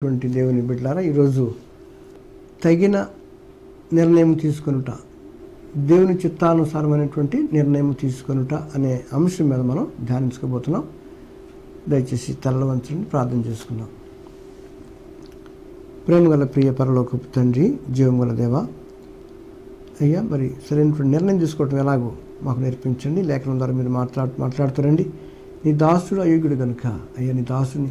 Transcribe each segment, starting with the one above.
దేవుని బిడ్డలారా, ఈరోజు తగిన నిర్ణయం తీసుకొనుట, దేవుని చిత్తానుసారమైనటువంటి నిర్ణయం తీసుకొనుట అనే అంశం మీద మనం ధ్యానించుకోబోతున్నాం. దయచేసి తలలు వంచండి, ప్రార్థన చేసుకుందాం. ప్రేమగల ప్రియ పరలోకపు తండ్రి, జీవం గల దేవా, అయ్యా మరి సరైనటువంటి నిర్ణయం తీసుకోవటం ఎలాగో మాకు నేర్పించండి. లేఖనం ద్వారా మీరు మాట్లాడుతారండి. నీ దాసుడు అయోగ్యుడు కనుక అయ్యా నీ దాసుని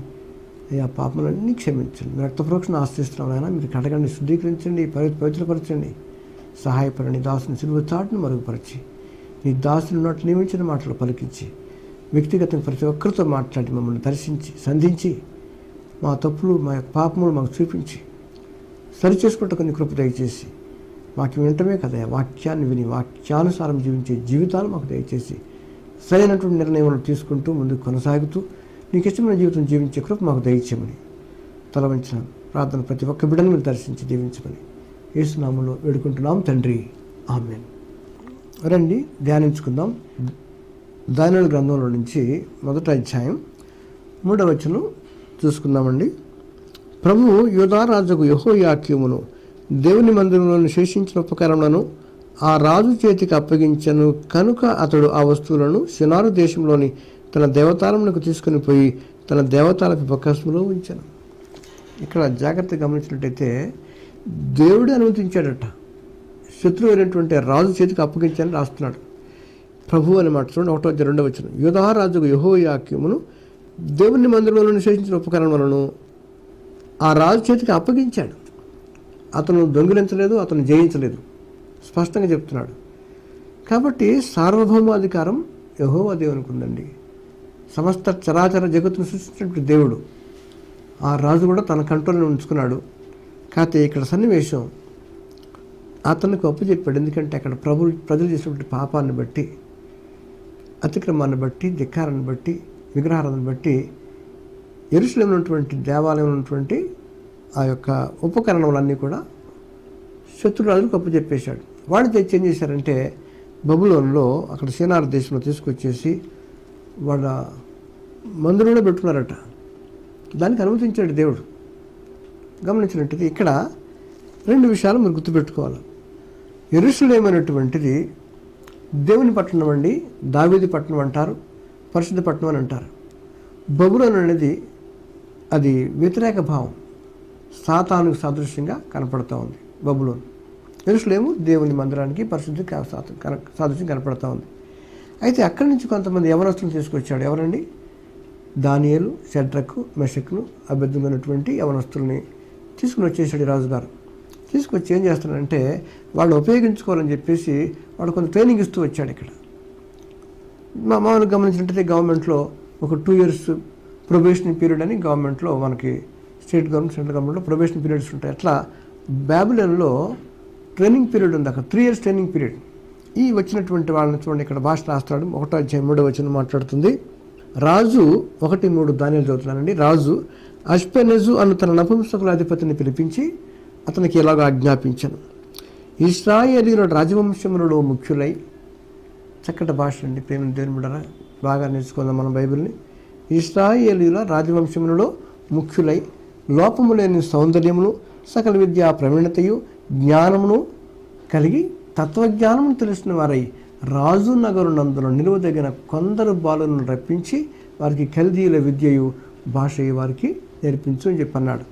అయ్యా పాపములన్నీ క్షమించండి. మీ రక్త ప్రోక్షణ ఆశ్రయిస్తున్నాం ఆయన. మీరు కడగండి, శుద్ధీకరించండి, పవిత్రపరచండి, సహాయపడండి. దాసుని సిలువ చాటును మరుగుపరిచి నీ దాసుని నోటి నియమించిన మాటలు పలికించి వ్యక్తిగతంగా ప్రతి ఒక్కరితో మాట్లాడి మమ్మల్ని దర్శించి సంధించి మా తప్పులు మా యొక్క పాపములు మాకు చూపించి సరిచేసుకుంటూ కొన్ని కృప దయచేసి మాకు వినటమే కదా, వాక్యాన్ని విని వాక్యానుసారం జీవించే జీవితాలు మాకు దయచేసి సరైనటువంటి నిర్ణయాలు తీసుకుంటూ ముందుకు కొనసాగుతూ నీకు ఇష్టమైన జీవితం జీవించే కృప మాకు దయచేయమని తల వంచిన ప్రార్థన ప్రతి ఒక్క బిడ్డను మీరు దర్శించి దీవించమని యేసు నామములో వేడుకుంటున్నాం తండ్రి, ఆమేన్. రండి ధ్యానించుకుందాం. దానియేలు గ్రంథంలో నుంచి 1వ అధ్యాయం 3వ వచనం చూసుకుందామండి. ప్రభువు యూదా రాజుకు యెహోయాకీమును దేవుని మందిరంలోని శేషించిన ఉపకరణలను ఆ రాజు చేతికి అప్పగించను కనుక అతడు ఆ వస్తువులను షినారు దేశంలోని తన దేవతాలములకు తీసుకుని పోయి తన దేవతాల ఉపకాశంలో ఉంచాను. ఇక్కడ జాగ్రత్తగా గమనించినట్టయితే దేవుడే అనుమతించాడట. శత్రువు అయినటువంటి రాజు చేతికి అప్పగించాలని రాస్తున్నాడు. ప్రభు అని మాట చూడండి, 1వ అధ్యాయం 2వ వచనం. యూదా రాజుకు యెహోయాకీమును దేవుని మందిరంలో నిషేధించిన ఉపకరణలను ఆ రాజు చేతికి అప్పగించాడు. అతను దొంగిలించలేదు, అతను జయించలేదు, స్పష్టంగా చెప్తున్నాడు. కాబట్టి సార్వభౌమాధికారం యెహోవా దేవునికి ఉందండి. సమస్త చరాచర జగత్తును సృష్టించినటువంటి దేవుడు ఆ రాజు కూడా తన కంట్రోల్ని ఉంచుకున్నాడు. కాకపోతే ఇక్కడ సన్నివేశం అతనికి అప్పచెప్పాడు. ఎందుకంటే అక్కడ ప్రజలు చేసినటువంటి పాపాన్ని బట్టి, అతిక్రమాన్ని బట్టి, ధిక్కారాన్ని బట్టి, విగ్రహారాధన బట్టి యెరూషలేములో ఉన్నటువంటి దేవాలయంలో ఉన్నటువంటి ఆ యొక్క ఉపకరణములన్నీ కూడా శత్రురాజులకు అప్పచెప్పేశాడు. వాళ్ళు తెచ్చి ఏం చేశారంటే బబులోన్లో అక్కడ షినారు దేశంలో తీసుకొచ్చేసి వాళ్ళ మందిరంలో పెట్టుకున్నారట. దానికి అనుమతించాడు దేవుడు. గమనించినట్టుగా ఇక్కడ 2 విషయాలు మీరు గుర్తుపెట్టుకోవాలి. యెరూషలేము అనేటువంటిది దేవుని పట్టణం అండి. దావీదు పట్టణం అంటారు, పరిశుద్ధ పట్టణం అని అంటారు. బబులోన్ అనేది అది వ్యతిరేక భావం, సాతానుకు సాదృశ్యంగా కనపడుతూ ఉంది బబులోన్. యెరూషలేము దేవుని మందిరానికి పరిశుద్ధ సాదృశ్యం కనపడుతూ ఉంది. అయితే అక్కడి నుంచి కొంతమంది యవనస్తులను తీసుకొచ్చాడు. ఎవరండి? దానియేలు, షడ్రకు, మెషకులు, అబేద్నెగోనటువంటి యవనస్తుల్ని తీసుకుని వచ్చేసాడు రాజుగారు. తీసుకొచ్చి ఏం చేస్తాడంటే వాళ్ళు ఉపయోగించుకోవాలని చెప్పేసి వాళ్ళు కొంత ట్రైనింగ్ ఇస్తూ వచ్చాడు. ఇక్కడ మామూలుగా గమనించినట్టయితే గవర్నమెంట్లో ఒక 2 years ప్రొబేషనరీ పీరియడ్ అని గవర్నమెంట్లో మనకి స్టేట్ గవర్నమెంట్, సెంట్రల్ గవర్నమెంట్లో ప్రొబేషనరీ పీరియడ్స్ ఉంటాయి. అట్లా బాబిలోన్లో ట్రైనింగ్ పీరియడ్ ఉంది. అక్కడ 3 years ట్రైనింగ్ పీరియడ్. ఈ వచ్చినటువంటి వాళ్ళని చూడండి, ఇక్కడ భాష రాస్తాడు. 1వ అధ్యాయం 3వ వచనం మాట్లాడుతుంది. రాజు 1:3 దానియేలు చదువుతున్నానండి. రాజు అష్పెనెజు అను తన నపుంసకుల అధిపతిని పిలిపించి అతనికి ఇలాగ ఆజ్ఞాపించను. ఇశ్రాయేలీయుల రాజవంశములలో ముఖ్యులై, చక్కటి భాష అండి, ప్రేమ దేవుని బిడ్డలారా, బాగా నేర్చుకుందాం మనం బైబిల్ని. ఇశ్రాయేలీయుల రాజవంశములలో ముఖ్యులై లోపము లేని సౌందర్యమును, సకల విద్యా ప్రవీణతయు, జ్ఞానమును కలిగి తత్వజ్ఞానమును తెలిసిన వారై రాజు నగరు నందున నిలువదగిన కొందరు బాలులను రప్పించి వారికి కల్దీయుల విద్యయు భాషయు వారికి నేర్పించు అని చెప్పన్నాడు.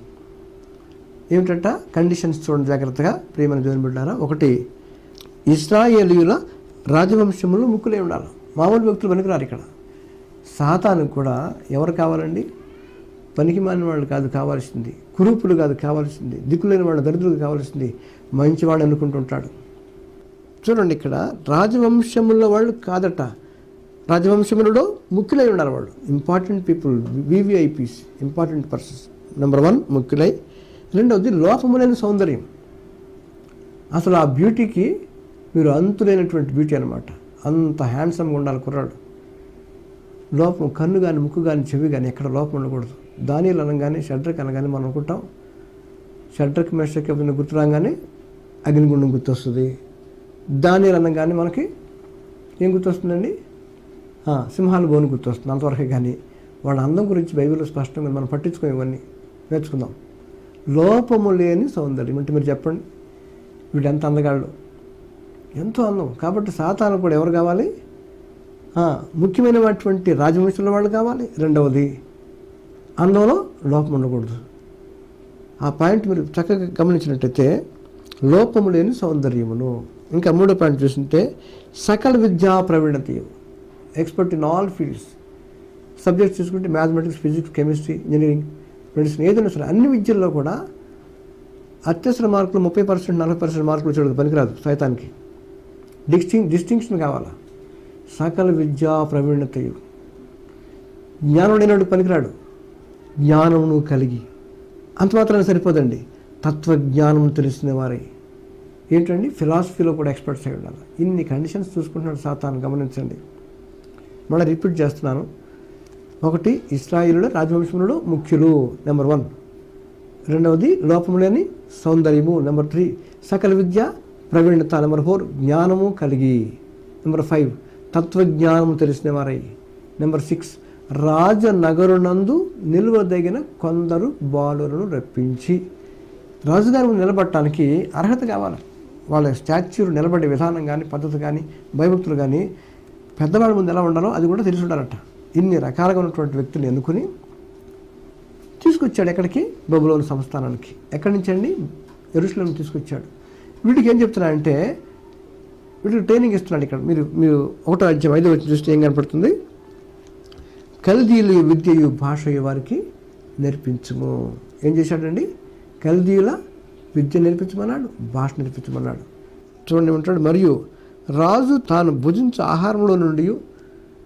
ఏమిటంట కండిషన్స్ చూడండి జాగ్రత్తగా ప్రియమైన దేవుని బిడ్డలారా. 1, ఇశ్రాయేలీయుల రాజవంశంలో ముక్కులే ఉండాలి. మామూలు వ్యక్తులు పనికిరారు. ఇక్కడ సాతానుకు కూడా ఎవరు కావాలండి? పనికి మాలిన వాళ్ళు కాదు కావాల్సింది, కురూపులు కాదు కావాల్సింది, దిక్కులేని వాళ్ళు, దరిద్రులు కావాల్సింది మంచివాడు అనుకుంటుంటాడు. చూడండి, ఇక్కడ రాజవంశముల వాళ్ళు కాదట, రాజవంశములలో ముఖ్యులై ఉండాలి వాళ్ళు. Important people, VVIPs, important persons. Number 1 ముఖ్యులై. 2వది లోపము లేని సౌందర్యం. అసలు ఆ బ్యూటీకి మీరు అంతులేనటువంటి బ్యూటీ అనమాట. అంత హ్యాండ్సమ్గా ఉండాలి కుర్రాడు. లోపం కన్ను కానీ, ముక్కు కానీ, చెవి కానీ ఎక్కడ లోపం ఉండకూడదు. దానియేలు అనగానే, షడ్రకు అనగానే మనం అనుకుంటాం షడ్రకు, మెషకు గుర్తు రాగానే అగ్నిగుండం గుర్తొస్తుంది. దానియేలు అనగానే మనకి ఏం గుర్తొస్తుందండి? సింహాల బోను గుర్తొస్తుంది. అంతవరకే. కానీ వాళ్ళ అందం గురించి బైబిల్లో స్పష్టంగా మనం పట్టించుకుని ఇవన్నీ నేర్చుకుందాం. లోపము లేని సౌందర్యం. అంటే మీరు చెప్పండి, వీడు ఎంత అందగాళ్ళు, ఎంతో అందం. కాబట్టి సాతాను కూడా ఎవరు కావాలి? ముఖ్యమైనటువంటి రాజవంశంలో వాళ్ళు కావాలి. రెండవది, అందంలో లోపం ఉండకూడదు. ఆ పాయింట్ మీరు చక్కగా గమనించినట్టయితే లోపము లేని సౌందర్యమును. ఇంకా మూడో పాయింట్ చూస్తుంటే సకల విద్యా ప్రవీణత, expert in all fields. Subjects చూసుకుంటే mathematics, physics, chemistry, engineering, medicine, ఏదైనా సరే అన్ని విద్యల్లో కూడా అత్యవసర మార్కులు 30%, 40% మార్కులు వచ్చేది పనికిరాదు సైతానికి. డిస్టింక్షన్ కావాలా? సకల విద్యా ప్రవీణతయు. జ్ఞానం లేనివాడు పనికిరాడు. జ్ఞానమును కలిగి, అంత మాత్రాన్ని సరిపోదండి, తత్వజ్ఞానం తెలిసిన వారే. ఏంటండి? ఫిలాసఫీలో కూడా ఎక్స్పర్ట్స్ అయి ఉండాలి. ఇన్ని కండిషన్స్ చూసుకుంటున్నాడు సాతాను. గమనించండి, మళ్ళీ రిపీట్ చేస్తున్నాను. ఒకటి, ఇశ్రాయేలుల రాజవంశములలో ముఖ్యులు, నెంబర్ 1. రెండవది, లోపము లేని సౌందర్యము, నెంబర్ 3. సకల విద్య ప్రవీణత, నెంబర్ 4. జ్ఞానము కలిగి, నెంబర్ 5. తత్వజ్ఞానము తెలిసిన వారై, నెంబర్ 6. రాజనగరునందు నిలువదగిన కొందరు బాలులను రప్పించి. రాజుగారి ముందు నిలబడటానికి అర్హత కావాలి. వాళ్ళ స్టాచ్యూర్ నిలబడే విధానం కానీ, పద్ధతి కానీ, భయభక్తులు కానీ, పెద్దవాళ్ళ ముందు ఎలా ఉండాలో అది కూడా తెలిసి ఉండాలట. ఇన్ని రకాలుగా ఉన్నటువంటి వ్యక్తులు ఎన్నుకుని తీసుకొచ్చాడు. ఎక్కడికి? బబులోను సంస్థానానికి. ఎక్కడి నుంచి అండి? యెరూషలేము తీసుకొచ్చాడు. వీటికి ఏం చెప్తున్నాడంటే, వీటికి ట్రైనింగ్ ఇస్తున్నాడు. ఇక్కడ మీరు 1వ అధ్యాయం 5వ వచనం చూస్తే ఏం కనపడుతుంది? కల్దీయుల విద్యయు భాషయు వారికి నేర్పించుము. ఏం చేశాడండి? కల్దీయుల విద్య నేర్పించమన్నాడు, భాష నేర్పించమన్నాడు. చూడండి ఏమంటాడు? మరియు రాజు తాను భుజించు ఆహారంలో నుండి,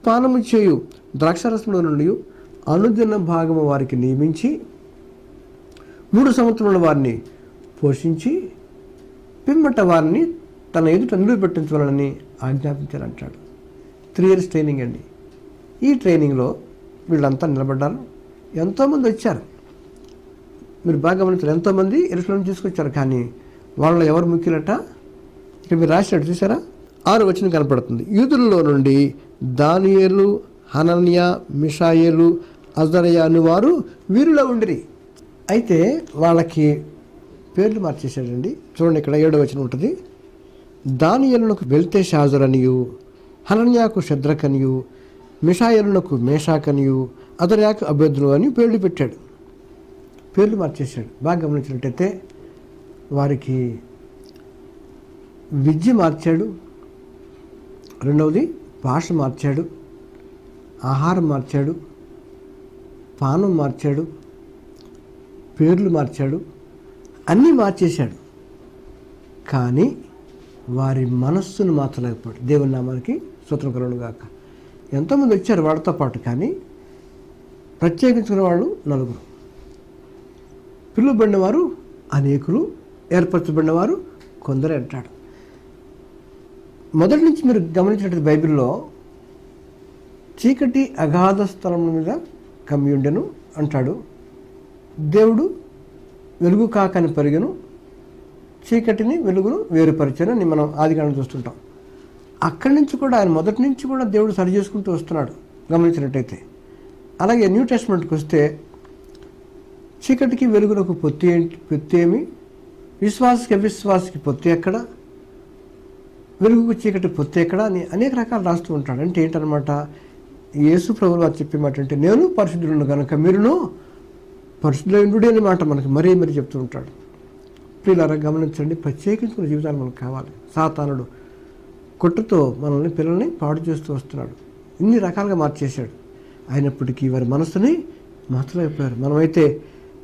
పానము చేయు ద్రాక్షారసంలో నుండి అనుదిన భాగము వారికి నియమించి 3 సంవత్సరముల వారిని పోషించి పిమ్మట వారిని తన ఎదుట నిలబెట్టించవాలని ఆజ్ఞాపించారంటాడు. 3 years ట్రైనింగ్ అండి. ఈ ట్రైనింగ్లో వీళ్ళంతా నిలబడ్డారు. ఎంతోమంది వచ్చారు. మీరు బాగా గమనించారు, ఎంతోమంది యెరూషలేము తీసుకొచ్చారు. కానీ వాళ్ళలో ఎవరు ముఖ్యులట? ఇక్కడ మీరు రాసినట్టు చూసారా? 6వ వచనం కనపడుతుంది. యూదులలో నుండి దానియేలు, హనన్యా, మిషాయేలు, అజరయా అను వారు వీరిలో ఉండిరి. అయితే వాళ్ళకి పేర్లు మార్చేశాడండి. చూడండి, ఇక్కడ 7వ వచనం ఉంటుంది. దానియేలునకు బెల్తెషాజర్ అనియు, హనన్యాకు షద్రక్ అనియు, మిషాయేలునకు మేషాక్ అనియు, అజరయాకు అబేద్ను అని పేర్లు పెట్టాడు. పేర్లు మార్చేశాడు. బాగా గమనించినట్టయితే వారికి విద్య మార్చాడు, రెండవది భాష మార్చాడు, ఆహారం మార్చాడు, పానం మార్చాడు, పేర్లు మార్చాడు, అన్నీ మార్చేశాడు. కానీ వారి మనస్సును మార్చలేకపోయాడు. దేవుని నామానికి స్తోత్రం కలుగును గాక. ఎంతోమంది వచ్చారు వాడితో పాటు, కానీ ప్రత్యేకించుకున్న వాళ్ళు 4. పిలువబడిన వారు అనేకులు, ఏర్పరచబడిన వారు కొందరే అంటాడు. మొదటి నుంచి మీరు గమనించినట్టు బైబిల్లో చీకటి అగాధ స్థలం మీద కమ్యుండెను అంటాడు. దేవుడు వెలుగు కాకని పరిగెను, చీకటిని వెలుగును వేరుపరిచాను అని మనం ఆదికాండం చూస్తుంటాం. అక్కడి నుంచి కూడా ఆయన మొదటి నుంచి కూడా దేవుడు సరి చేసుకుంటూ వస్తున్నాడు గమనించినట్టయితే. అలాగే న్యూ టెస్ట్మెంట్కి వస్తే చీకటికి వెలుగునకు పొత్తి ఏమి, విశ్వాసకి అవిశ్వాసకి పొత్తి ఎక్కడ, వెలుగుకు చీకటి పొత్తి ఎక్కడ అని అనేక రకాలు రాస్తూ ఉంటాడు. అంటే ఏంటనమాట? యేసు ప్రభువు వారు చెప్పే మాట అంటే, నేను పరిశుద్ధులను కనుక మీరును పరిశుద్ధులైనడే అనే మాట మనకి మరీ చెప్తూ ఉంటాడు. ప్రియులారా గమనించండి, ప్రత్యేకించుకున్న జీవితాలు మనకు కావాలి. సాతానుడు కొట్టుతో మనల్ని, పిల్లల్ని పాడు చేస్తూ వస్తున్నాడు. ఇన్ని రకాలుగా మార్చేశాడు. అయినప్పటికీ వారి మనసుని మార్చలేకపోయారు. మనమైతే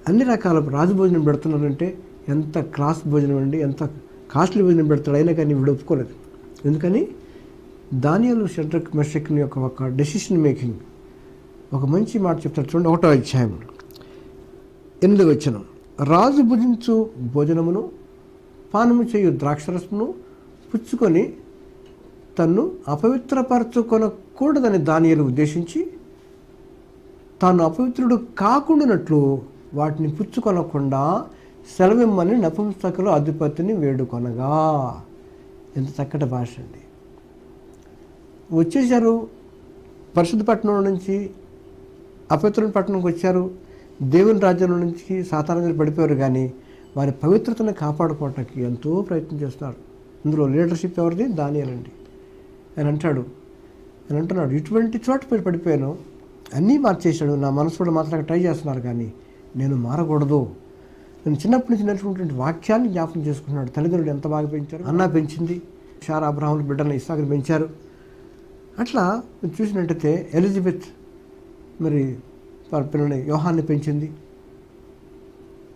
అన్ని రకాల రాజభోజనం పెడుతున్నారంటే ఎంత క్లాస్ భోజనం అండి, ఎంత కాస్ట్లీ భోజనం పెడతాడు. అయినా కానీ వీడు ఒప్పుకోలేదు. ఎందుకని? దానియేలు, షడ్రక్, మెషక్ని యొక్క ఒక డెసిషన్ మేకింగ్ ఒక మంచి మాట చెప్తాడు. చూడండి, 1వ అధ్యాయం 8వ వచనం. రాజు భుజించు భోజనమును, పానము చేయు ద్రాక్షరసమును పుచ్చుకొని తన్ను అపవిత్రపరచుకొనకూడదని దానియేలు ఉద్దేశించి, తాను అపవిత్రుడు కాకుండానట్లు వాటిని పుచ్చుకొనకుండా సెలవిమ్మని నపుంసకుల అధిపతిని వేడుకొనగా. ఎంత చక్కటి భాష అండి. వచ్చేసారు పరిశుద్ధ పట్టణం నుంచి అపవిత్రుని పట్టణంకి వచ్చారు. దేవుని రాజ్యంలో నుంచి సాతాను పడిపోయారు, కానీ వారి పవిత్రతను కాపాడుకోవటానికి ఎంతో ప్రయత్నం చేస్తున్నారు. ఇందులో లీడర్షిప్ ఎవరిది? దానియేలు అండి. ఆయన అంటున్నాడు, ఇటువంటి చోట పడిపోయాను, అన్నీ మార్చేశాడు, నా మనసు కూడా మాత్రం ట్రై చేస్తున్నారు, కానీ నేను మారకూడదు. నేను చిన్నప్పటి నుంచి నేర్చుకున్నటువంటి వాక్యాన్ని జ్ఞాపకం చేసుకుంటున్నాడు. తల్లిదండ్రులు ఎంత బాగా పెంచారు. అన్నా పెంచింది, శారా అబ్రహాముల బిడ్డలను ఇస్సాకుని పెంచారు. అట్లా చూసినట్టయితే ఎలిజబెత్ మరి పిల్లని యోహాన్ని పెంచింది.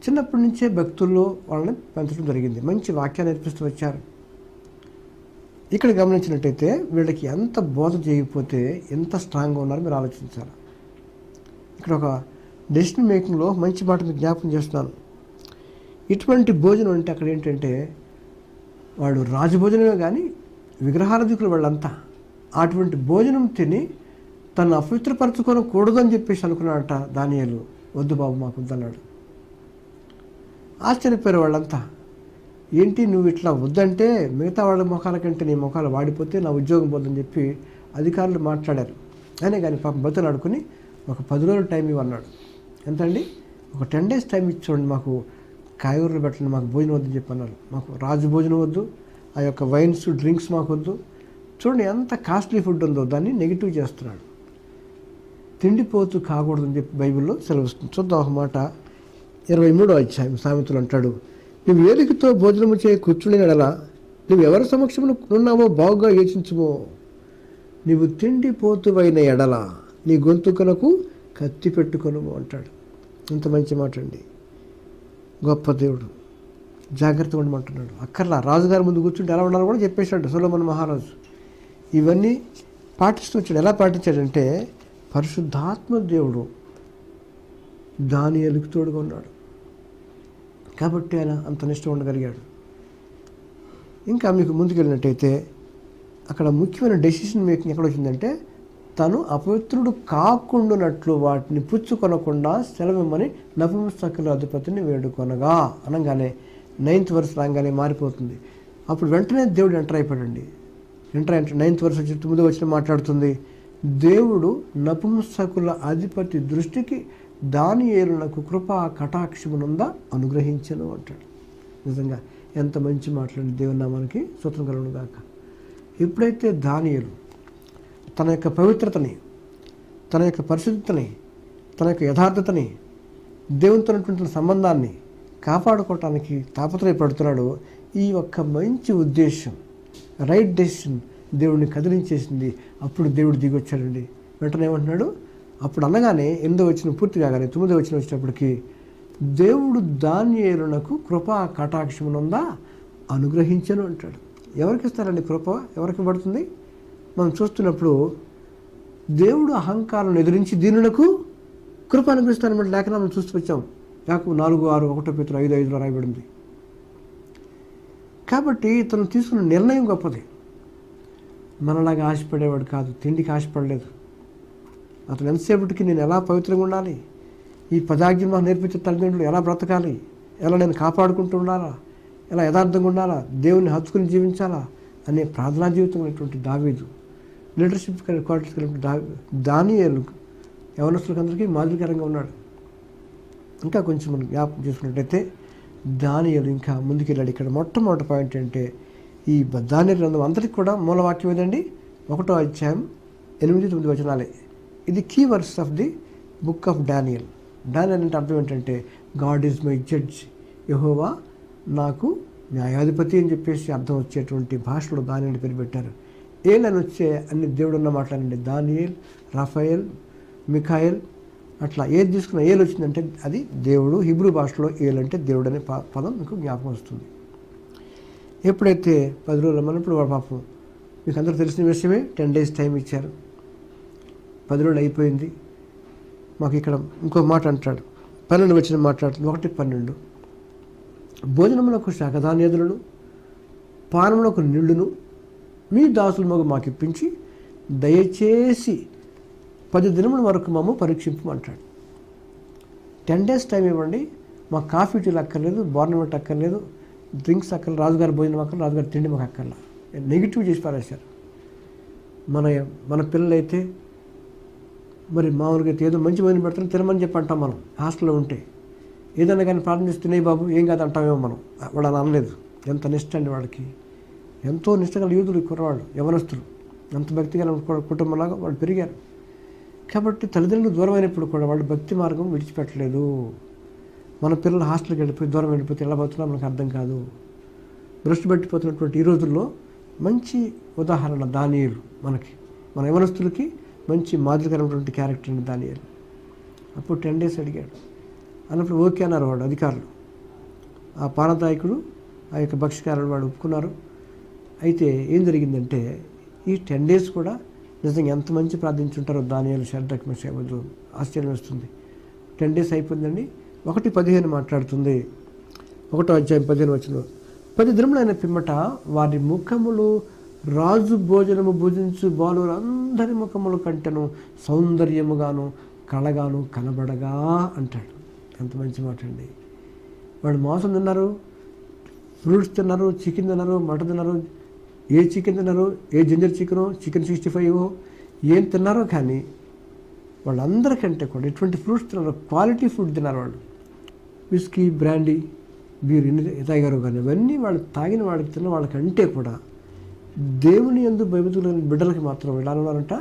చిన్నప్పటి నుంచే భక్తుల్లో వాళ్ళని పెంచడం జరిగింది. మంచి వాక్యాన్ని నేర్పిస్తూ వచ్చారు. ఇక్కడ గమనించినట్టయితే వీళ్ళకి ఎంత బోధ చేయకపోతే ఎంత స్ట్రాంగ్గా ఉన్నారో మీరు ఆలోచించాలి. ఇక్కడ ఒక డెసిషన్ మేకింగ్లో మంచి మాట మీకు జ్ఞాపకం చేస్తున్నాను. ఇటువంటి భోజనం అంటే అక్కడ ఏంటంటే వాడు రాజభోజనమే, కానీ విగ్రహారాధికులు వాళ్ళంతా అటువంటి భోజనం తిని తను అపవిత్రపరచుకోనకూడదని చెప్పేసి అనుకున్నాడట దానియేలు. వద్దు బాబు, మాకు వద్దన్నాడు. ఆశ్చర్యపోయారు వాళ్ళంతా. ఏంటి నువ్వు ఇట్లా వద్దంటే మిగతా వాళ్ళ ముఖాల కంటే నీ ముఖాలు వాడిపోతే నా ఉద్యోగం పోదని చెప్పి అధికారులు మాట్లాడారు. అయినా కానీ పాపం బతులు ఆడుకుని ఒక 10 రోజులు టైం ఇవ్వన్నాడు. ఎంత అండి? ఒక 10 days టైం ఇచ్చేవాడిని, మాకు కాయగూరలు పెట్టండి, మాకు భోజనం వద్దని చెప్పి అన్నారు. మాకు రాజు భోజనం వద్దు, ఆ యొక్క వైన్స్ డ్రింక్స్ మాకు వద్దు. చూడండి ఎంత కాస్ట్లీ ఫుడ్ ఉందో, దాన్ని నెగిటివ్ చేస్తున్నాడు. తిండిపోతూ కాకూడదని చెప్పి బైబిల్లో సెలవుస్తుంది. చూద్దాం ఒక మాట. 23వ అధ్యాయం సామెతలు అంటాడు, నువ్వు వేదికతో భోజనము చేయ కూర్చుని ఎడల నువ్వు ఎవరి సమక్షంలో ఉన్నావో బాగుగా యోచించుమో. నీవు తిండిపోతువైన ఎడల నీ గొంతుకలకు కత్తి పెట్టుకొనుము అంటాడు. ఇంత మంచి మాట అండి. గొప్ప దేవుడు, జాగ్రత్తగా ఉండమంటున్నాడు. అక్కర్లా రాజుగారి ముందు కూర్చుంటే ఎలా ఉండాలో కూడా చెప్పేశాడు సొలొమోను మహారాజు. ఇవన్నీ పాటిస్తూ వచ్చాడు. ఎలా పాటించాడంటే పరిశుద్ధాత్మ దేవుడు దానియేలుకు తోడుగా ఉన్నాడు కాబట్టి ఆయన అంత నిష్ట ఉండగలిగాడు. ఇంకా మీకు ముందుకెళ్ళినట్టయితే అక్కడ ముఖ్యమైన డెసిషన్ మేకింగ్ ఎక్కడ వచ్చిందంటే తను అపవిత్రుడు కాకుండానట్లు వాటిని పుచ్చుకొనకుండా సెలవిమ్మని నపుంసకుల అధిపతిని వేడుకొనగా అనగానే 9th verse రాగానే మారిపోతుంది. అప్పుడు వెంటనే దేవుడు ఎంటర్ అయిపోయాడండి. ఎంటర్ 9th verse వచ్చి 9వ వచనం మాట్లాడుతుంది, దేవుడు నపుంసకుల అధిపతి దృష్టికి దానియేలునకు కృపా కటాక్షమునంద అనుగ్రహించను అంటాడు. నిజంగా ఎంత మంచి మాట్లాడి దేవుని నామానికి స్తోత్రం కలుగును గాక. ఎప్పుడైతే దానియేలు తన యొక్క పవిత్రతని, తన యొక్క పరిశుద్ధతని, తన యొక్క యథార్థతని, దేవునితో ఉన్నటువంటి సంబంధాన్ని కాపాడుకోవటానికి తాపత్రయపడుతున్నాడో ఈ ఒక్క మంచి ఉద్దేశం, రైట్ డెసిషన్ దేవుడిని కదిలించేసింది. అప్పుడు దేవుడు దిగొచ్చాడండి. వెంటనే ఏమంటున్నాడు? అప్పుడు అనగానే 8వ వచనం పూర్తి కాగానే 9వ వచనం వచ్చేటప్పటికి దేవుడు దానియేలునకు కృపా కటాక్షమునందా అనుగ్రహించను అంటాడు. ఎవరికి ఇస్తారండి కృప? ఎవరికి పడుతుంది? మనం చూస్తున్నప్పుడు దేవుడు అహంకారం ఎదిరించి దీనులకు కృప అనుగ్రహిస్తారన్నమాట. లేఖనాలను చూస్తూ వచ్చాం. యాకోబు 4:6, 1 Peter 5:5 రాయబడింది. కాబట్టి తను తీసుకున్న నిర్ణయం గొప్పది. మనలాగా ఆశపడేవాడు కాదు, తిండికి ఆశపడలేదు. అతను ఎంతసేపటికి నేను ఎలా పవిత్రంగా ఉండాలి, ఈ 10 ఆజ్ఞలు మాకు నేర్పించే తల్లిదండ్రులు ఎలా బ్రతకాలి, ఎలా నేను కాపాడుకుంటూ ఉండాలా, ఎలా యథార్థంగా ఉండాలా, దేవుని హత్తుకుని జీవించాలా అనే ప్రార్థనా జీవితం అనేటువంటి దావీదు, లీడర్షిప్ క్వాలిటీస్ కలిగిన దానియేలు యవనస్తులకు అందరికీ మాదిరికరంగా ఉన్నాడు. ఇంకా కొంచెం మనం జ్ఞాపకం చేసుకున్నట్టయితే దానియేలు ఇంకా ముందుకెళ్ళాడు. ఇక్కడ మొట్టమొదటి పాయింట్ అంటే ఈ దానియేలు గ్రంథం అంతటికి కూడా మూలవాక్యం ఏదండి? 1వ అధ్యాయం 8-9 వచనాలే. ఇది key verse of the book of Daniel. Daniel అంటే అర్థం ఏంటంటే గాడ్ ఈజ్ మై జడ్జ్, యెహోవా నాకు న్యాయాధిపతి అని చెప్పేసి అర్థం వచ్చేటువంటి భాషలో దానియేలు పేరు పెట్టారు. ఏల్ అని వచ్చే అన్ని దేవుడు ఉన్న మాట్లాడండి. దానియేల్, రఫాయేల్, మిఖాయేల్, అట్లా ఏది తీసుకున్న ఏలు వచ్చిందంటే అది దేవుడు. హిబ్రూ భాషలో ఏలు అంటే దేవుడు అనే పదం మీకు జ్ఞాపకం వస్తుంది. ఎప్పుడైతే 10 రోజులు మనప్పుడు వాడు పాపం మీకు అందరూ తెలిసిన విషయమే, 10 days టైం ఇచ్చారు. 10 రోజులు అయిపోయింది. మాకు ఇక్కడ ఇంకో మాట అంటాడు, 12 వచనం మాట్లాడుతుంది. 1:12 భోజనములకు శాకధాన్యాదులను పానములకు నీళ్లును మీ దాసుల మగు మాకు ఇప్పించి దయచేసి 10 దినముల వరకు మాము పరీక్షింపమంటాడు. 10 days టైం ఇవ్వండి, మాకు కాఫీ టీలు అక్కర్లేదు, బోర్నమెంట్ అక్కర్లేదు, డ్రింక్స్ అక్కర్లేదు, రాజుగారి భోజనం అక్కర్లేదు, రాజుగారి తిండి మాకు అక్కర్లా. నెగిటివ్ చేసి పారేశారు. మన పిల్లలైతే మరి మామూలుగా అయితే ఏదో మంచి మందిని పెడతాను తినమని చెప్పి అంటాం మనం హాస్టల్లో ఉంటే. ఏదైనా కానీ ప్రార్థిస్తున్నాయి బాబు ఏం కాదు అంటామేమో మనం. వాడు అలా అనలేదు. ఎంత నిష్ట అండి వాడికి, ఎంతో నిష్టగల యూదులు కుర్రవాళ్ళు యవనస్తులు, ఎంత భక్తిగల కుటుంబంలాగా వాళ్ళు పెరిగారు. కాబట్టి తల్లిదండ్రులు దూరం అయినప్పుడు కూడా వాళ్ళు భక్తి మార్గం విడిచిపెట్టలేదు. మన పిల్లలు హాస్టల్కి వెళ్ళిపోయి దూరం వెళ్ళిపోతే ఎలా పోతున్నా మనకు అర్థం కాదు. భ్రష్టు పట్టిపోతున్నటువంటి ఈ రోజుల్లో మంచి ఉదాహరణ దానియేలు. మన యవనస్తులకి మంచి మాదిరికరమైనటువంటి క్యారెక్టర్ అండి దానియేలు. అప్పుడు 10 days అడిగాడు. అన్నప్పుడు ఓకే అన్నారు వాడు అధికారులు. ఆ పానదాయకుడు ఆ యొక్క భక్ష్యకారులు వాడు ఒప్పుకున్నారు. అయితే ఏం జరిగిందంటే ఈ 10 days కూడా నిజంగా ఎంత మంచి ప్రార్థించుంటారో దానియేలు, షడ్రక్, మెషక్ అబేద్నెగో. ఆశ్చర్యం వస్తుంది. 10 days అయిపోయిందండి. 1:15 మాట్లాడుతుంది. 1వ అధ్యాయం 15 వచనం. 10 దినములైన పిమ్మట వారి ముఖములు రాజు భోజనము భుజించు బాలురు అందరి ముఖముల కంటెను సౌందర్యముగాను కళగాను కనబడగా అంటాడు. ఎంత మంచి మాట అండి. వాడు మాంసం తిన్నారు, ఫ్రూట్స్ తిన్నారు, చికెన్ తిన్నారు, మటన్ తిన్నారు. ఏ చికెన్ తిన్నారు, ఏ జింజర్ చికెనో, చికెన్ 65 ఏం తిన్నారో కానీ వాళ్ళందరికంటే కూడా ఎటువంటి ఫ్రూట్స్ తిన్నారో క్వాలిటీ ఫుడ్ తిన్నారు వాళ్ళు. విస్కీ, బ్రాండీ, బీర్ ఎన్ని తాగారో కానీ ఇవన్నీ వాళ్ళు తాగిన వాళ్ళకి తిన్న వాళ్ళకంటే కూడా దేవుని యందు భయభక్తులైన బిడ్డలకి మాత్రం ఇలా ఉన్నారంట.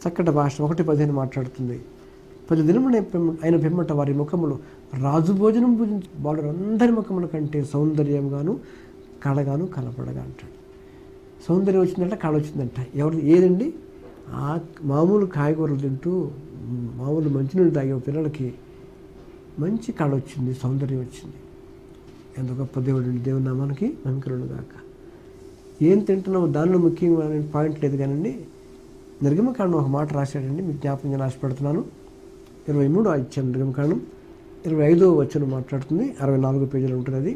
చక్కటి భాష 1:15 మాట్లాడుతుంది. 10 దినములు అయిన పిమ్మట వారి ముఖములు రాజు భోజనం భుజించి బాలురు అందరి ముఖముల కంటే సౌందర్యంగాను కళగాను కనపడగా అంటాడు. సౌందర్యం వచ్చిందంట, కళ వచ్చిందంట. ఎవరు ఏదండి? ఆ మామూలు కాయగూరలు తింటూ మామూలు మంచినీళ్ళు తాగే పిల్లలకి మంచి కళ వచ్చింది, సౌందర్యం వచ్చింది. ఎంత గొప్ప దేవుడు! దేవుని నామానికి నమ్మకరుడు గాక. ఏం తింటున్నామో దానిలో ముఖ్యమైన పాయింట్ లేదు కానండి. నిర్గమకాండం ఒక మాట రాశాడండి, మీకు జ్ఞాపకం నేను ఆశపడుతున్నాను. 23వ అధ్యాయం నిర్గమకాండం 25వ వచనం మాట్లాడుతుంది. 64 పేజీలు ఉంటుంది అది.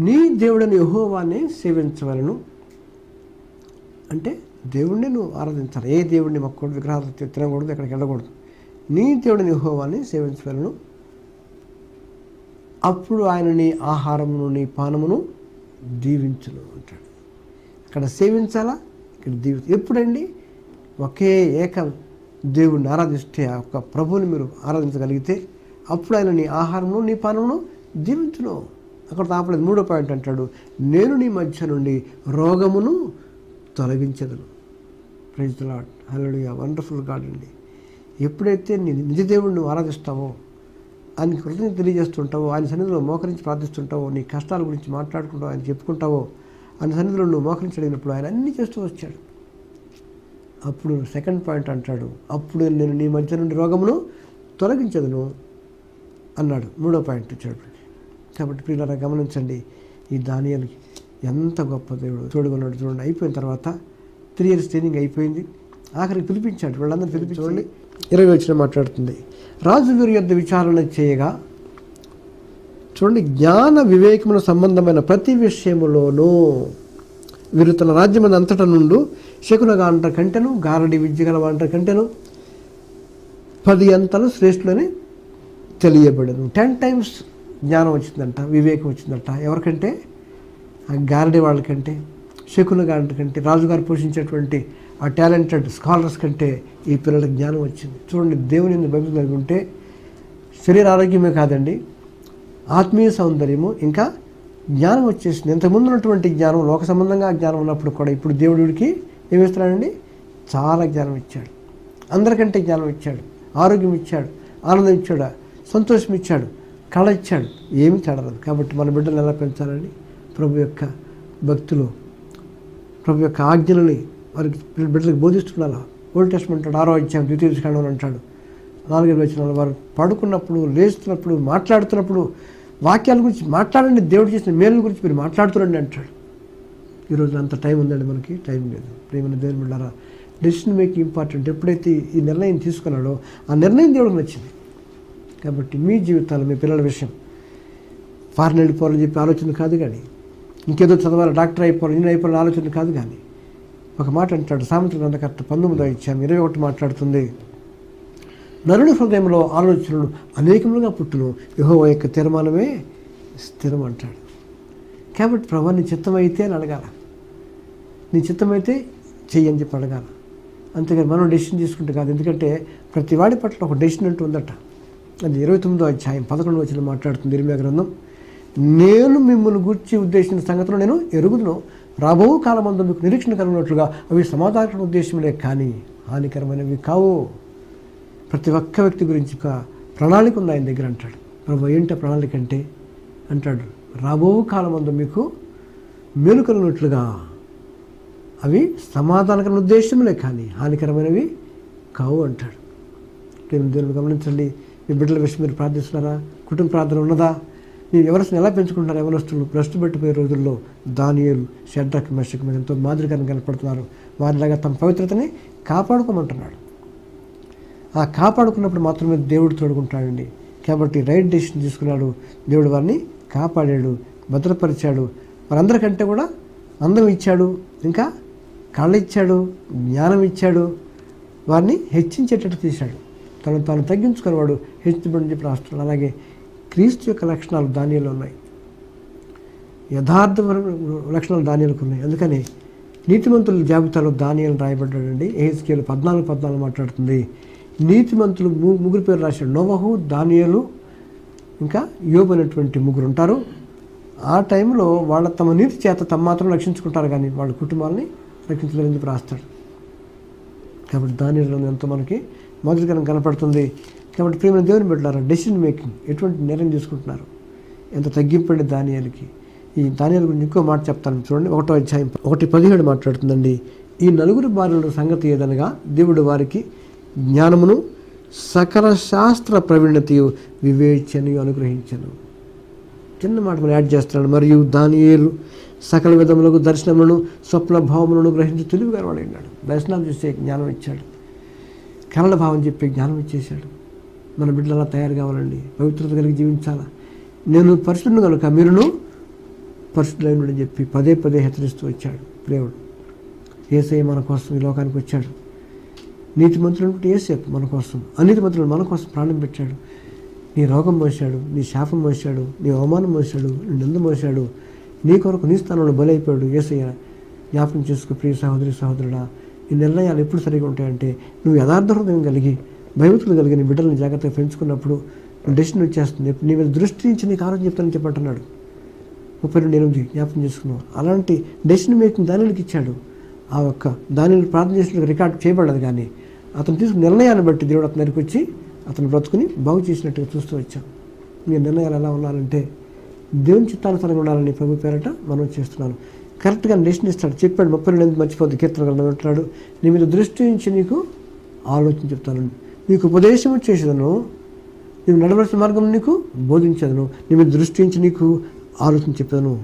నీ దేవుడని యెహోవానే సేవించవలను. అంటే దేవుణ్ణి నువ్వు ఆరాధించాలి. ఏ దేవుడిని మొక్కకూడదు, విగ్రహాలు తినకూడదు, ఎక్కడికి వెళ్ళకూడదు. నీ దేవుడిని యెహోవాని సేవించవలను. అప్పుడు ఆయన నీ ఆహారమును నీ పానమును దీవించును అంటాడు. అక్కడ సేవించాలా, ఇక్కడ ఎప్పుడండి? ఒకే ఏక దేవుణ్ణి ఆరాధిస్తే, ఆ ఒక్క ప్రభువుని మీరు ఆరాధించగలిగితే అప్పుడు ఆయన నీ ఆహారమును నీ పానమును దీవించును. అక్కడ ఆపలేదు. 3వ పాయింట్ అంటాడు, నేను నీ మధ్య నుండి రోగమును తొలగించదను. Praise the lord, hallelujah, wonderful God అండి. ఎప్పుడైతే నీ నిజ దేవుడిని నువ్వు ఆరాధిస్తావో, ఆయన కృతజ్ఞత తెలియజేస్తుంటావో, ఆయన సన్నిధిలో మోకరించి ప్రార్థిస్తుంటావో, నీ కష్టాల గురించి మాట్లాడుకుంటావు, ఆయన చెప్పుకుంటావో, ఆయన సన్నిధిలో నువ్వు మోకరించి అడిగినప్పుడు ఆయన అన్నీ చేస్తూ వచ్చాడు. అప్పుడు 2nd పాయింట్ అంటాడు, అప్పుడు నేను నీ మధ్య నుండి రోగమును తొలగించదును అన్నాడు. 3వ పాయింట్ ఇచ్చాడు. కాబట్టి ప్రియులారా గమనించండి, ఈ దానియేలుకి ఎంత గొప్ప దేవుడు తోడుగున్నాడు చూడండి. అయిపోయిన తర్వాత 3 years ట్రైనింగ్ అయిపోయింది. ఆఖరికి పిలిపించాడు. వాళ్ళందరూ పిలిపించి చూడండి 20 వచనం మాట్లాడుతుంది. రాజు వీరి యొద్ద విచారణ చేయగా చూడండి, జ్ఞాన వివేకముల సంబంధమైన ప్రతి విషయములోనూ వీరు తన రాజ్యం అంతటా నుండి శకునగా అంట కంటెను, గారడి విద్య గల అంట కంటెను 10 అంతలు శ్రేష్ఠులని తెలియబడను. 10 times జ్ఞానం వచ్చిందంట, వివేకం వచ్చిందంట. ఎవరికంటే? ఆ గారడి వాళ్ళకంటే, శకునగా అంట కంటే, రాజుగారు పోషించేటువంటి ఆ టాలెంటెడ్ స్కాలర్స్ కంటే ఈ పిల్లలకు జ్ఞానం వచ్చింది. చూడండి, దేవుని భక్తి కలిగి ఉంటే శరీర ఆరోగ్యమే కాదండి, ఆత్మీయ సౌందర్యము ఇంకా జ్ఞానం వచ్చేసింది. ఇంతకుముందు ఉన్నటువంటి జ్ఞానం, లోక సంబంధంగా జ్ఞానం ఉన్నప్పుడు కూడా ఇప్పుడు దేవుడికి ఏమి ఇస్తున్నాడండి? చాలా జ్ఞానం ఇచ్చాడు. అందరికంటే జ్ఞానం ఇచ్చాడు, ఆరోగ్యం ఇచ్చాడు, ఆనందం ఇచ్చాడు, సంతోషం ఇచ్చాడు, కళ ఇచ్చాడు. ఏమి చెడరదు. కాబట్టి మన బిడ్డలు ఎలా పెంచాలండి? ప్రభు యొక్క భక్తులు, ప్రభు యొక్క ఆజ్ఞలని వారికి బిడ్డలకు బోధిస్తున్నారా? ఓల్డ్ టెస్ట్మెంట్ 6వ అధ్యాయం 2వ కాండంలో అంటాడు, 4వ వచనంలో వారు పడుకున్నప్పుడు, లేస్తున్నప్పుడు, మాట్లాడుతున్నప్పుడు వాక్యాల గురించి మాట్లాడండి, దేవుడు చేసిన మేలుల గురించి మీరు మాట్లాడుతురండి అంటాడు. ఈరోజు అంత టైం ఉందండి మనకి? టైం లేదు. ప్రేమైన దేవుని బిడ్డలారా, డెసిషన్ మేకింగ్ ఇంపార్టెంట్. ఎప్పుడైతే ఈ నిర్ణయం తీసుకున్నాడో ఆ నిర్ణయం దేవుడికి నచ్చింది. కాబట్టి మీ జీవితాలు, మీ పిల్లల విషయం ఫారెన్ వెళ్ళిపోవాలని చెప్పి ఆలోచన కాదు, కానీ ఇంకేదో చదవాలి, డాక్టర్ అయిపోవాలి, ఇంజనీర్ అయిపోవాలని ఆలోచన కాదు. కానీ ఒక మాట అంటాడు, సామెతల గ్రంథకర్త 19వ అధ్యాయం 21 మాట్లాడుతుంది, నరుని హృదయంలో ఆలోచనలు అనేకములుగా పుట్టును, యెహోవా యొక్క తీర్మానమే స్థిరం అంటాడు. కాబట్టి ప్రభు నీ చిత్తమైతే అని అడగాల, నీ చిత్తమైతే చెయ్యని చెప్పి అడగాల. అంతేగాని మనం డెసిషన్ తీసుకుంటే కాదు. ఎందుకంటే ప్రతి వాడి పట్ల ఒక డెసిషన్ అంటూ ఉందట. అది 29వ అధ్యాయం 11వ వచనం మాట్లాడుతుంది ఇర్మీయా గ్రంథం. నేను మిమ్మల్ని గూర్చి ఉద్దేశించిన సంగతులు నేను ఎరుగుదును, రాబో కాలమందు మీకు నిరీక్షణ కలిగినట్లుగా అవి సమాధాన ఉద్దేశంలే కానీ హానికరమైనవి కావు. ప్రతి ఒక్క వ్యక్తి గురించి ఒక ప్రణాళిక ఉంది ఆయన దగ్గర అంటాడు. ప్రభు ఏంటి ప్రణాళిక అంటే అంటాడు, రాబో కాలమందు మీకు మేలు కలిగినట్లుగా అవి సమాధానకరమైన ఉద్దేశంలే కానీ హానికరమైనవి కావు అంటాడు. దేవుని గమనించండి. మీ బిడ్డల విషయం మీరు ప్రార్థిస్తున్నారా? కుటుంబ ప్రార్థన ఉన్నదా? మీరు ఎవరిని ఎలా పెంచుకుంటున్నారు? ఎవరొస్తులు భ్రష్టు పెట్టిపోయే రోజుల్లో దానియేలు, షడ్రక్, మెషక్ మీద ఎంతో మాదిరికరంగా కనపడుతున్నారు. వారిలాగా తమ పవిత్రతని కాపాడుకోమంటున్నాడు. ఆ కాపాడుకున్నప్పుడు మాత్రమే దేవుడు తోడుకుంటాడండి. కాబట్టి రైట్ డెసిషన్ తీసుకున్నాడు. దేవుడు వారిని కాపాడాడు, భద్రపరిచాడు. వారందరికంటే కూడా అందం ఇచ్చాడు, ఇంకా కళ్ళ ఇచ్చాడు, జ్ఞానం ఇచ్చాడు, వారిని హెచ్చించేటట్టు తీశాడు. తను తాను తగ్గించుకునేవాడు హెచ్చించబడి చెప్పి రాస్తున్నాడు. అలాగే క్రీస్తు యొక్క లక్షణాలు దానియేలులో ఉన్నాయి, యథార్థ లక్షణాలు దానియేలుకు ఉన్నాయి. అందుకని నీతిమంతుల జాబితాలో దానియేలు రాయబడ్డాడండి. ఎహెజ్కేలు 14:14 మాట్లాడుతుంది. నీతిమంతులు ముగ్గురు పేరు రాశాడు. నోవహు, దానియేలు, ఇంకా యోబు అనేటువంటి ముగ్గురు ఉంటారు. ఆ టైంలో వాళ్ళ తమ నీతి చేత తమ మాత్రం రక్షించుకుంటారు, కానీ వాళ్ళ కుటుంబాలని రక్షించలేని చెప్పి రాస్తాడు. కాబట్టి దానియేలులో ఎంతో మనకి మొదటికరం కనపడుతుంది. కాబట్టి ప్రియమైన దేవుని బిడ్డలారా, డెసిషన్ మేకింగ్ ఎటువంటి నిర్ణయం తీసుకుంటున్నారు? ఎంత తగ్గింపండి దానియేలుకి. ఈ దానియేలు గురించి ఇంకో మాట చెప్తాను చూడండి. 1వ అధ్యాయం 1:17 మాట్లాడుతుందండి. ఈ నలుగురు భార్యల సంగతి ఏదనగా దేవుడు వారికి జ్ఞానమును సకల శాస్త్ర ప్రవీణతయు వివేచనయు అనుగ్రహించను. చిన్న మాట మనం యాడ్ చేస్తున్నాడు. మరియు దానియేలు సకల విధములకు దర్శనములను స్వప్న భావములను గ్రహించి తెలివిగా వాడైనాడు. దర్శనాలు చూసే జ్ఞానం ఇచ్చాడు, కరళ భావం చెప్పే జ్ఞానం ఇచ్చేశాడు. మన బిడ్డలు అలా తయారు కావాలండి, పవిత్రత కలిగి జీవించాలా. నేను పరిశుద్ధుడు కనుక మీరును పరిశుద్ధులైనని చెప్పి పదే పదే హెచ్చరిస్తూ వచ్చాడు దేవుడు. యేసయ్య మన కోసం ఈ లోకానికి వచ్చాడు. నీతిమంతులను యేసేపు మన కోసం, అనీతిమంతులను మన కోసం ప్రాణం పెట్టాడు. నీ రోగం మోసాడు, నీ శాపం మోసాడు, నీ అవమానం మోసాడు, నీ నింద మోసాడు. నీ కొరకు నీ స్థానంలో బలైపోయాడు యేసయ్య. జ్ఞాపకం చేసుకో ప్రియ సహోదరి సహోదరుడా. ఈ నిర్ణయాలు ఎప్పుడు సరిగా ఉంటాయంటే నువ్వు యథార్థ హృదయం కలిగి భయభక్తులు కలిగి నీ బిడ్డలను జాగ్రత్తగా పెంచుకున్నప్పుడు డెసిషన్ వచ్చేస్తుంది. నీ మీద దృష్టి నుంచి నీకు ఆరోగ్యం చెప్తానని చెప్పంటున్నాడు. 32:8 జ్ఞాపకం చేసుకున్నావు. అలాంటి డెసిషన్ మేకింగ్ దానిలకు ఇచ్చాడు. ఆ ఒక్క దానిని ప్రార్థన చేసిన రికార్డ్ చేయబడదు, కానీ అతను తీసుకున్న నిర్ణయాన్ని బట్టి దేవుడు అతని దగ్గరికి వచ్చి అతను బ్రతుకుని బాగు చేసినట్టుగా చూస్తూ వచ్చాం. మీ నిర్ణయాలు ఎలా ఉండాలంటే దేవుని చిత్తానుసారంగా ఉండాలని ప్రభు పేరట మనం చేస్తున్నాను. కరెక్ట్గా డెసిషన్ ఇస్తాడు. చెప్పాడు 32:8 మర్చిపోద్దు. కీర్తనలు అంటాడు, నీ మీద దృష్టి నుంచి నీకు ఆలోచన చెప్తాను, నీకు ఉపదేశం చేసేదను, నేను నడవలసిన మార్గం నీకు బోధించదను, నీ మీద దృష్టి నుంచి నీకు ఆలోచన చెప్పాను.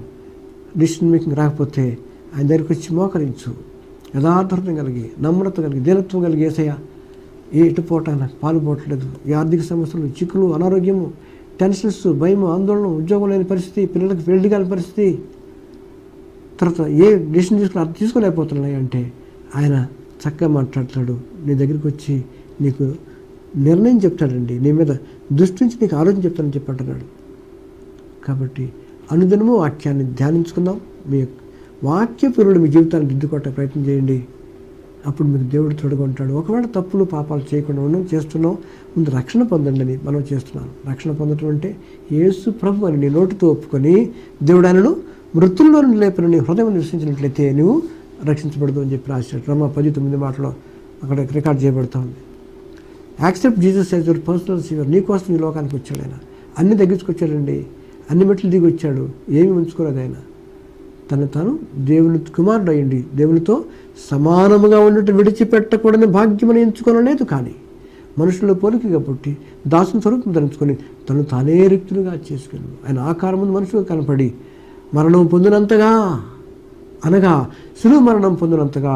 డెసిషన్ మేకింగ్ రాకపోతే ఆయన దగ్గరికి వచ్చి మోకరించు, యథార్థం కలిగి నమ్రత కలిగి దీనత్వం కలిగి యేసయ్య ఎటు పోవటం నాకు పాలుపోవట్లేదు, ఈ ఆర్థిక సమస్యలు, చిక్కులు, అనారోగ్యము, టెన్షన్స్, భయం, ఆందోళన, ఉద్యోగం లేని పరిస్థితి, పిల్లలకు పెళ్లి కాని పరిస్థితి, తర్వాత ఏ డెసిషన్ తీసుకోలేకపోతున్నాయి అంటే ఆయన చక్కగా మాట్లాడతాడు. నీ దగ్గరికి వచ్చి నీకు నిర్ణయం చెప్తాడండి, నీ మీద దృష్టి నుంచి నీకు ఆలోచన చెప్తానని చెప్పంటున్నాడు. కాబట్టి అనుదినము వాక్యాన్ని ధ్యానించుకుందాం. మీ వాక్య పిల్లలు మీ జీవితాన్ని దిద్దుకోవటం ప్రయత్నం చేయండి. అప్పుడు మీకు దేవుడు తోడుగా ఉంటాడు. ఒకవేళ తప్పులు పాపాలు చేయకుండా మనం చేస్తున్నాం, ముందు రక్షణ పొందండి అని మనం చేస్తున్నాం. రక్షణ పొందటం అంటే యేసు ప్రభు అని నీ నోటితో ఒప్పుకొని దేవుడు ఆయనను మృతుల్లో నుండి లేపని నీ హృదయం విశ్వసించినట్లయితే నువ్వు రక్షించబడదు అని చెప్పి రాశాడు. Roma 10:9 మాటలో అక్కడ రికార్డ్ చేయబడుతూ ఉంది. Accept Jesus as your personal saviour. నీ కోసం ఈ లోకానికి వచ్చాడు ఆయన. అన్ని తగ్గించుకొచ్చాడండి, అన్ని మెట్లు దిగి వచ్చాడు, ఏమి ఉంచుకోలేదు ఆయన. తను తాను దేవుని కుమారుడు అయ్యండి, దేవునితో సమానముగా ఉన్నట్టు విడిచిపెట్టకూడని భాగ్యమని ఎంచుకోనలేదు. కానీ మనుషుల్లో పోలికగా పుట్టి దాసుని స్వరూపం ధరించుకొని తను తానే రిక్తులుగా చేసుకుని ఆయన ఆకారం ముందు మనుషులు కనపడి మరణం పొందినంతగా, అనగా సులువు మరణం పొందినంతగా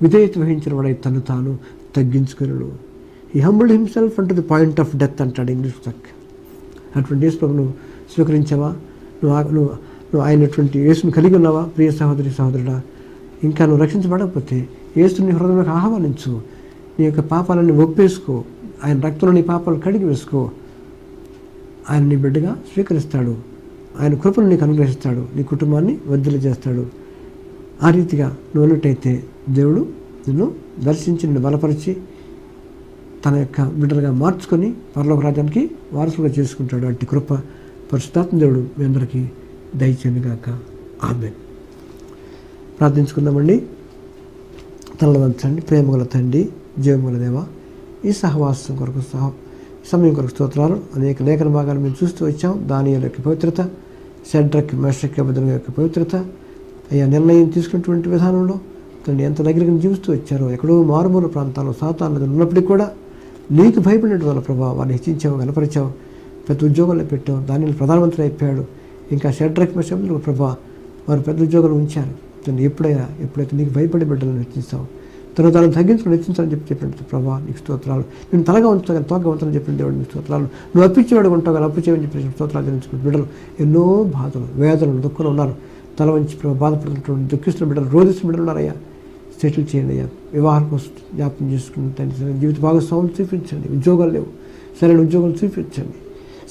విధేయత వహించిన వాడై తను తాను తగ్గించుకున్నాడు. ఈ హంబుల్డ్ హిమ్సెల్ఫ్ అంటూ ది పాయింట్ ఆఫ్ డెత్ అంటాడు ఇంగ్లీష్ చక్క. అటువంటి యేసు నువ్వు స్వీకరించావా? నువ్వు ఆయనటువంటి యేసుని కలిగి ఉన్నావా? ప్రియ సహోదరి సహోదరుడా, ఇంకా నువ్వు రక్షించబడకపోతే యేసుని హృదయంలోకి ఆహ్వానించు. నీ యొక్క పాపాలను ఒప్పేసుకో, ఆయన రక్తంలో నీ పాపాలను కడిగి వేసుకో. ఆయన నీ బిడ్డగా స్వీకరిస్తాడు, ఆయన కృపను నీకు అనుగ్రహిస్తాడు, నీ కుటుంబాన్ని వర్ధిల్ల చేస్తాడు. ఆ రీతిగా నువ్వు అన్నట్టయితే దేవుడు నిన్ను దర్శించి నిన్ను బలపరిచి తన యొక్క బిడ్డలుగా మార్చుకొని పరలోక రాజ్యానికి వారసులుగా చేసుకుంటాడు. అట్టి కృప పరిశుద్ధాత్మ దేవుడు మీ అందరికీ దయచేయను గాక. ఆమేన్. ప్రార్థించుకుందామండి. తలలు వంచండి. ప్రేమగల తండ్రి, జీవముగల దేవ, ఈ సహవాసం కొరకు సమయం కొరకు స్తోత్రాలు. అనేక లేఖన భాగాలు మేము చూస్తూ వచ్చాం. దానియేలు యొక్క పవిత్రత, షడ్రక్ మేషక్ అబేద్నెగో యొక్క పవిత్రత, అయ్యా నిర్ణయం తీసుకున్నటువంటి విధానంలో తండ్రి ఎంత దగ్గరికి జీవిస్తూ వచ్చారో, ఎక్కడో మారుమూల ప్రాంతాల్లో సాతాను ఉన్నప్పటికీ కూడా నీకు భయపడినట్టు వల్ల ప్రభావ వారిని హెచ్చించావు, కనపరిచావు, పెద్ద ఉద్యోగాల్లో పెట్టావు. దానిలో ప్రధానమంత్రి అయిపోయాడు. ఇంకా షడ్రక్ మేషక్ అబేద్నెగో ప్రభావ వారు పెద్ద ఉద్యోగాలు ఉంచారు. తండ్రి ఎప్పుడైతే నీకు భయపడి బిడ్డలను హెచ్చిస్తావు, తను తగ్గించుకుని హెచ్చించాలని చెప్పినట్టు ప్రభావ నీకు స్తోత్రాలు. నేను తలగా ఉంచుతా కానీ తోకగా ఉంచాలని చెప్పిన దేవుడు నీకు స్తోత్రాలు. నువ్వు అప్పించేవాడు ఉంటావు కానీ అప్పు చేయమని చెప్పిన స్తోత్రాలు తెలుసుకుని బిడ్డలు ఎన్నో బాధలు, వేదనలు, దుఃఖంలో ఉన్నారు. తల వంచి బాధపడుతున్నటువంటి దుఃఖిస్తున్న బిడ్డలు, రోధిస్తున్న బిడ్డలు ఉన్నారయ్యా. సెటిల్ చేయండి అయ్యా. వివాహం కోసం జ్ఞాపకం చేసుకుని తండ్రి జీవిత భాగస్వాములు చూపించండి. ఉద్యోగాలు లేవు, సరైన ఉద్యోగాలు చూపించండి.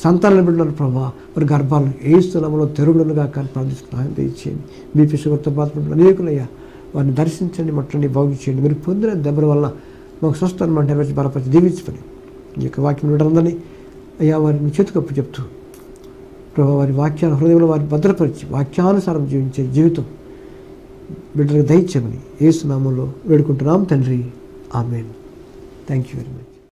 సంతానాలు బిడ్డలు ప్రభావ వారి గర్భాలను ఏస్తునామలో తెరుగులుగా కానీ ప్రార్థిస్తున్నాను. దయచేయండి. బీపీ షుగర్తో బాధపడుతున్న అనేకులయ్యా, వారిని దర్శించండి, మట్టండి, బాగు చేయండి. మీరు పొందిన దెబ్బల వల్ల మాకు స్వస్థను అంటే నెరవేర్చి బలపరిచి దీవించమని ఈ యొక్క వాక్యం బిడ్డలందరినీ అయ్యా వారిని చేతికప్పు చెప్తూ ప్రభావ వారి వాక్యాల హృదయంలో వారిని భద్రపరిచి వాక్యానుసారం జీవించే జీవితం బిడ్డలకు దయచేయమని యేసు నామములో వేడుకుంటున్నాం తండ్రి. ఆమేన్. Thank you very much.